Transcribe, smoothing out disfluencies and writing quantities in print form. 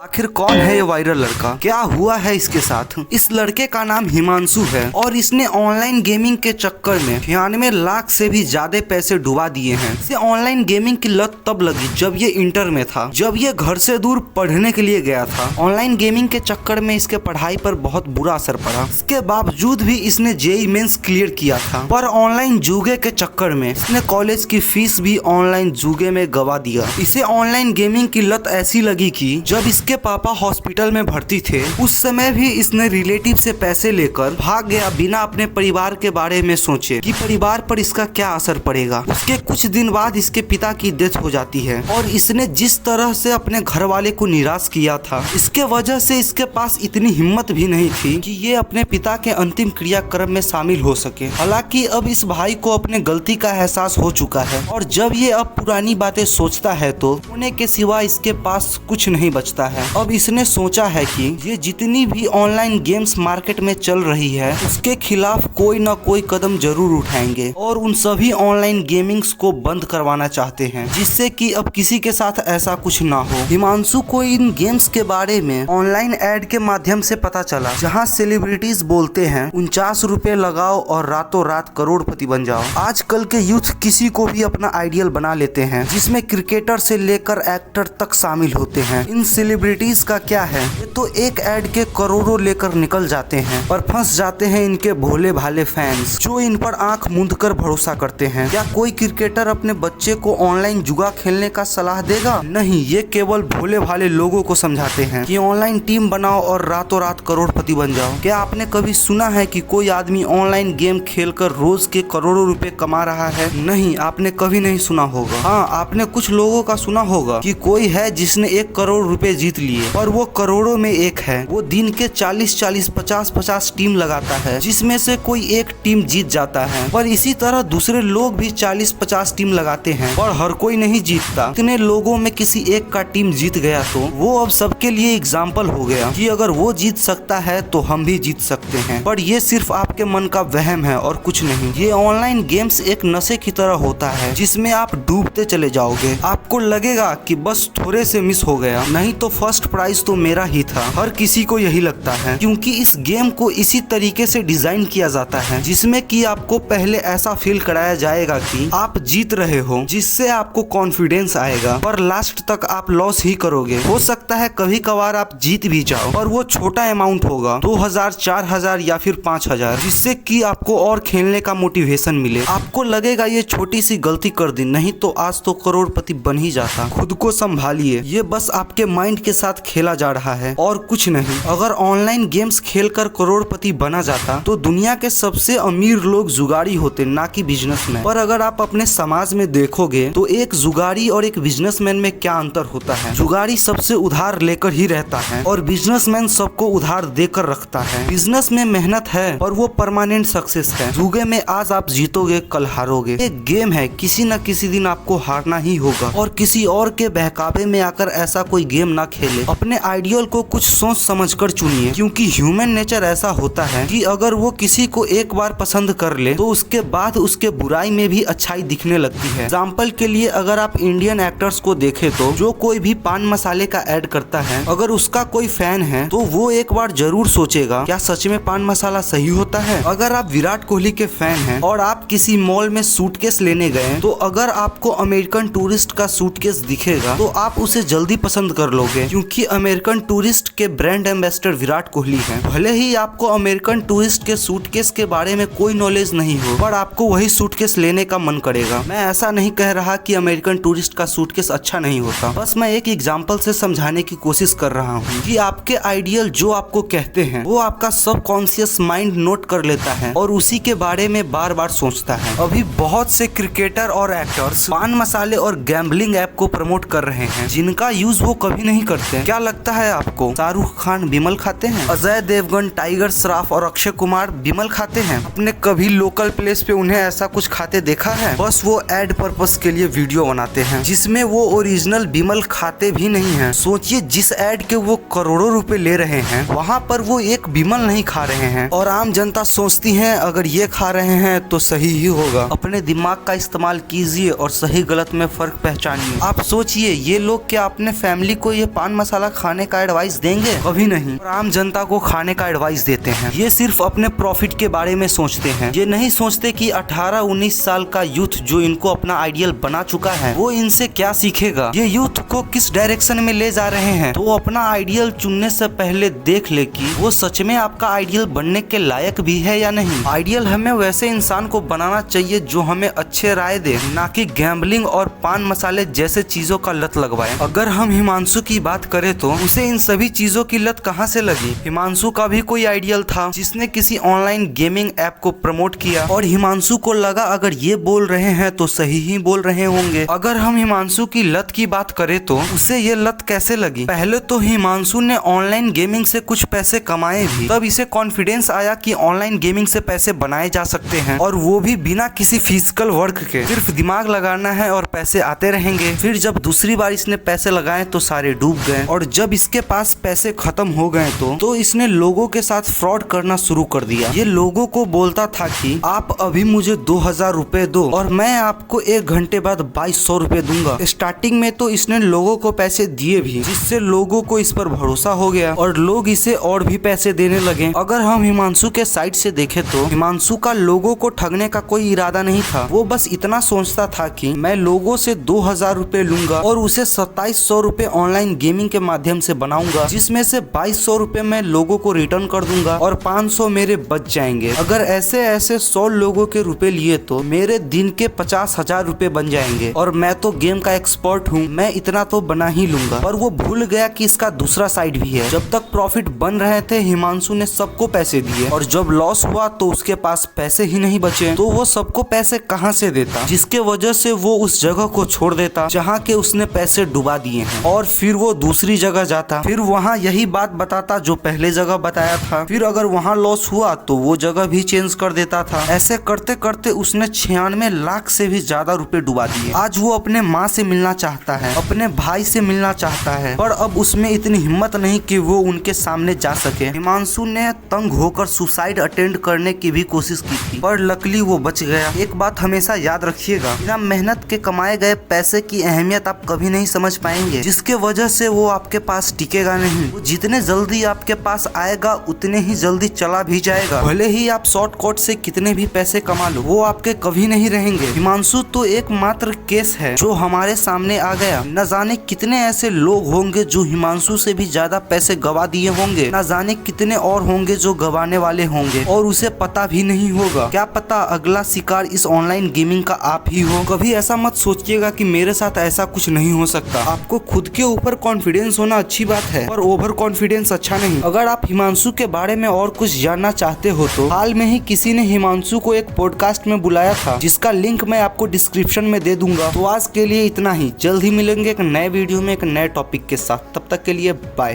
आखिर कौन है ये वायरल लड़का, क्या हुआ है इसके साथ। इस लड़के का नाम हिमांशु है और इसने ऑनलाइन गेमिंग के चक्कर में 96 लाख से भी ज्यादा पैसे डुबा दिए हैं। इसे ऑनलाइन गेमिंग की लत तब लगी जब ये इंटर में था, जब ये घर से दूर पढ़ने के लिए गया था। ऑनलाइन गेमिंग के चक्कर में इसके पढ़ाई पर बहुत बुरा असर पड़ा। इसके बावजूद भी इसने जेईई मेंस क्लियर किया था, पर ऑनलाइन जुगे के चक्कर में इसने कॉलेज की फीस भी ऑनलाइन जुगे में गवा दिया। इसे ऑनलाइन गेमिंग की लत ऐसी लगी कि जब इसके पापा हॉस्पिटल में भर्ती थे उस समय भी इसने रिलेटिव से पैसे लेकर भाग गया, बिना अपने परिवार के बारे में सोचे कि परिवार पर इसका क्या असर पड़ेगा। उसके कुछ दिन बाद इसके पिता की डेथ हो जाती है और इसने जिस तरह से अपने घर वाले को निराश किया था, इसके वजह से इसके पास इतनी हिम्मत भी नहीं थी कि ये अपने पिता के अंतिम क्रियाक्रम में शामिल हो सके। हालांकि अब इस भाई को अपने गलती का एहसास हो चुका है और जब ये अब पुरानी बातें सोचता है तो रोने के सिवा इसके पास कुछ नहीं बचता है। अब इसने सोचा है कि ये जितनी भी ऑनलाइन गेम्स मार्केट में चल रही है उसके खिलाफ कोई ना कोई कदम जरूर उठाएंगे और उन सभी ऑनलाइन गेमिंग्स को बंद करवाना चाहते हैं, जिससे कि अब किसी के साथ ऐसा कुछ ना हो। हिमांशु को इन गेम्स के बारे में ऑनलाइन एड के माध्यम से पता चला, जहां सेलिब्रिटीज बोलते हैं 49 रुपए लगाओ और रातों रात करोड़पति बन जाओ। आजकल के यूथ किसी को भी अपना आइडियल बना लेते हैं, जिसमें क्रिकेटर से लेकर एक्टर तक शामिल होते हैं। इन सेलिब्रिटीज का क्या है, ये तो एक ऐड के करोड़ों लेकर निकल जाते हैं, पर फंस जाते हैं इनके भोले भाले फैंस जो इन पर आंख मूंद कर भरोसा करते हैं। क्या कोई क्रिकेटर अपने बच्चे को ऑनलाइन जुआ खेलने का सलाह देगा? नहीं, ये केवल भोले भाले लोगों को समझाते हैं कि ऑनलाइन टीम बनाओ और रातों रात करोड़पति बन जाओ। क्या आपने कभी सुना है कि कोई आदमी ऑनलाइन गेम खेलकर रोज के करोड़ों रुपए कमा रहा है? नहीं, आपने कभी नहीं सुना होगा। हाँ, आपने कुछ लोगों का सुना होगा कि कोई है जिसने 1 करोड़ रुपए जीत लिए, और वो करोड़ों में एक है। वो दिन के 40-40, 50-50 टीम लगाता है, जिसमें से कोई एक टीम जीत जाता है। पर इसी तरह दूसरे लोग भी 40-50 टीम लगाते हैं और हर कोई नहीं जीतता। इतने लोगों में किसी एक का टीम जीत गया तो वो अब सबके लिए एग्जाम्पल हो गया कि अगर वो जीत सकता है तो हम भी जीत सकते हैं। पर ये सिर्फ आपके मन का वहम है और कुछ नहीं। ये ऑनलाइन गेम्स एक नशे की तरह होता है, जिसमें आप डूबते चले जाओगे। आपको लगेगा कि बस थोड़े से मिस हो गया, नहीं तो फर्स्ट प्राइज तो मेरा ही था। हर किसी को यही लगता है, क्योंकि इस गेम को इसी तरीके से डिजाइन किया जाता है, जिसमें कि आपको पहले ऐसा फील कराया जाएगा कि आप जीत रहे हो, जिससे आपको कॉन्फिडेंस आएगा, पर लास्ट तक आप लॉस ही करोगे। हो सकता है कभी कभार आप जीत भी जाओ, पर वो छोटा अमाउंट होगा, 2000, 4000 या फिर 5000, जिससे कि आपको और खेलने का मोटिवेशन मिले। आपको लगेगा ये छोटी सी गलती कर दी, नहीं तो आज तो करोड़पति बन ही जाता। खुद को संभालिए, ये बस आपके माइंड के साथ खेला जा रहा है और कुछ नहीं। अगर ऑनलाइन गेम्स खेलकर करोड़पति बना जाता तो दुनिया के सबसे अमीर लोग जुगाड़ी होते, ना कि बिजनेसमैन। पर अगर आप अपने समाज में देखोगे तो एक जुगाड़ी और एक बिजनेसमैन में क्या अंतर होता है। जुगाड़ी सबसे उधार लेकर ही रहता है और बिजनेसमैन सबको उधार देकर रखता है। बिजनेस में मेहनत है और वो परमानेंट सक्सेस है। जुगे में आज आप जीतोगे, कल हारोगे। एक गेम है, किसी न किसी दिन आपको हारना ही होगा, और किसी और के बहकावे में आकर ऐसा कोई गेम ना खेले। अपने आइडियल को कुछ सोच समझकर चुनिए, क्योंकि ह्यूमन नेचर ऐसा होता है कि अगर वो किसी को एक बार पसंद कर ले तो उसके बाद उसके बुराई में भी अच्छाई दिखने लगती है। एग्जाम्पल के लिए अगर आप इंडियन एक्टर्स को देखें तो जो कोई भी पान मसाले का ऐड करता है, अगर उसका कोई फैन है तो वो एक बार जरूर सोचेगा क्या सच में पान मसाला सही होता है। अगर आप विराट कोहली के फैन हैं और आप किसी मॉल में सूटकेस लेने गए तो अगर आपको अमेरिकन टूरिस्ट का सूटकेस दिखेगा तो आप उसे जल्दी पसंद कर लोगे, क्योंकि अमेरिकन टूरिस्ट के ब्रांड एम्बेसडर विराट कोहली हैं। भले ही आपको अमेरिकन टूरिस्ट के सूटकेस के बारे में कोई नॉलेज नहीं हो, पर आपको वही सूटकेस लेने का मन करेगा। मैं ऐसा नहीं कह रहा कि अमेरिकन टूरिस्ट का सूटकेस अच्छा नहीं होता, बस मैं एक एग्जांपल से समझाने की कोशिश कर रहा हूँ कि आपके आइडियल जो आपको कहते हैं वो आपका सबकॉन्शियस माइंड नोट कर लेता है और उसी के बारे में बार बार सोचता है। अभी बहुत से क्रिकेटर और एक्टर्स पान मसाले और गैम्बलिंग ऐप को प्रमोट कर रहे हैं, जिनका यूज वो कभी नहीं करते। क्या लगता है आपको शाहरुख खान बिमल खाते हैं? अजय देवगन, टाइगर श्रॉफ और अक्षय कुमार बिमल खाते हैं? आपने कभी लोकल प्लेस पे उन्हें ऐसा कुछ खाते देखा है? बस वो एड पर्पस के लिए वीडियो बनाते हैं, जिसमें वो ओरिजिनल बिमल खाते भी नहीं है। सोचिए, जिस एड के वो करोड़ों रुपए ले रहे हैं वहाँ पर वो एक बिमल नहीं खा रहे हैं, और आम जनता सोचती है अगर ये खा रहे हैं तो सही ही होगा। अपने दिमाग का इस्तेमाल कीजिए और सही गलत में फर्क पहचानिए। आप सोचिए, ये लोग क्या अपने फैमिली को ये पान पान मसाला खाने का एडवाइस देंगे? कभी नहीं। और आम जनता को खाने का एडवाइस देते हैं। ये सिर्फ अपने प्रॉफिट के बारे में सोचते हैं। ये नहीं सोचते कि 18-19 साल का यूथ जो इनको अपना आइडियल बना चुका है वो इनसे क्या सीखेगा, ये यूथ को किस डायरेक्शन में ले जा रहे हैं। तो अपना आइडियल चुनने से पहले देख ले कि वो सच में आपका आइडियल बनने के लायक भी है या नहीं। आइडियल हमें वैसे इंसान को बनाना चाहिए जो हमें अच्छे राय दे, ना कि गैम्बलिंग और पान मसाले जैसे चीजों का लत लगवाए। अगर हम हिमांशु की बात करें तो उसे इन सभी चीजों की लत कहाँ से लगी? हिमांशु का भी कोई आइडियल था जिसने किसी ऑनलाइन गेमिंग ऐप को प्रमोट किया और हिमांशु को लगा अगर ये बोल रहे हैं तो सही ही बोल रहे होंगे। अगर हम हिमांशु की लत की बात करें तो उसे ये लत कैसे लगी? पहले तो हिमांशु ने ऑनलाइन गेमिंग से कुछ पैसे कमाए भी, तब इसे कॉन्फिडेंस आया कि ऑनलाइन गेमिंग से पैसे बनाए जा सकते हैं और वो भी बिना किसी फिजिकल वर्क के। सिर्फ दिमाग लगाना है और पैसे आते रहेंगे। फिर जब दूसरी बार इसने पैसे लगाए तो सारे डूब गए और जब इसके पास पैसे खत्म हो गए तो इसने लोगों के साथ फ्रॉड करना शुरू कर दिया। ये लोगों को बोलता था कि आप अभी मुझे 2000 रुपए दो और मैं आपको 1 घंटे बाद 2200 रुपए दूंगा। स्टार्टिंग में तो इसने लोगों को पैसे दिए भी, जिससे लोगों को इस पर भरोसा हो गया और लोग इसे और भी पैसे देने लगे। अगर हम हिमांशु के साइड से देखें तो हिमांशु का लोगों को ठगने का कोई इरादा नहीं था। वो बस इतना सोचता था कि मैं लोगों से 2000 रुपए लूंगा और उसे 2700 रुपए ऑनलाइन गेमिंग के माध्यम से बनाऊंगा, जिसमें से 2200 रुपए मैं लोगों को रिटर्न कर दूंगा और 500 मेरे बच जाएंगे। अगर ऐसे 100 लोगों के रुपए लिए तो मेरे दिन के 50,000 रुपए बन जाएंगे और मैं तो गेम का एक्सपर्ट हूँ, मैं इतना तो बना ही लूंगा। पर वो भूल गया कि इसका दूसरा साइड भी है। जब तक प्रॉफिट बन रहे थे हिमांशु ने सबको पैसे दिए और जब लॉस हुआ तो उसके पास पैसे ही नहीं बचे, तो वो सबको पैसे कहाँ से देता, जिसके वजह से वो उस जगह को छोड़ देता जहाँ के उसने पैसे डुबा दिए हैं और फिर वो दूसरी जगह जाता, फिर वहाँ यही बात बताता जो पहले जगह बताया था। फिर अगर वहाँ लॉस हुआ तो वो जगह भी चेंज कर देता था। ऐसे करते करते उसने 96 लाख से भी ज्यादा रुपए डुबा दिए। आज वो अपने माँ से मिलना चाहता है, अपने भाई से मिलना चाहता है, पर अब उसमें इतनी हिम्मत नहीं कि वो उनके सामने जा सके। हिमांशु ने तंग होकर सुसाइड अटेम्प्ट करने की भी कोशिश की थी, पर लकली वो बच गया। एक बात हमेशा याद रखिएगा, बिना मेहनत के कमाए गए पैसे की अहमियत आप कभी नहीं समझ पाएंगे, जिसके वजह से वो आपके पास टिकेगा नहीं। वो जितने जल्दी आपके पास आएगा उतने ही जल्दी चला भी जाएगा। भले ही आप शॉर्टकट से कितने भी पैसे कमा लो, वो आपके कभी नहीं रहेंगे। हिमांशु तो एकमात्र केस है जो हमारे सामने आ गया। न जाने कितने ऐसे लोग होंगे जो हिमांशु से भी ज्यादा पैसे गवा दिए होंगे, न जाने कितने और होंगे जो गवाने वाले होंगे और उसे पता भी नहीं होगा। क्या पता अगला शिकार इस ऑनलाइन गेमिंग का आप ही हो। कभी ऐसा मत सोचिएगा कि मेरे साथ ऐसा कुछ नहीं हो सकता। आपको खुद के ऊपर कॉन्फिडेंस होना अच्छी बात है, पर ओवर कॉन्फिडेंस अच्छा नहीं। अगर आप हिमांशु के बारे में और कुछ जानना चाहते हो तो हाल में ही किसी ने हिमांशु को एक पॉडकास्ट में बुलाया था, जिसका लिंक मैं आपको डिस्क्रिप्शन में दे दूंगा। तो आज के लिए इतना ही। जल्द ही मिलेंगे एक नए वीडियो में एक नए टॉपिक के साथ। तब तक के लिए बाय।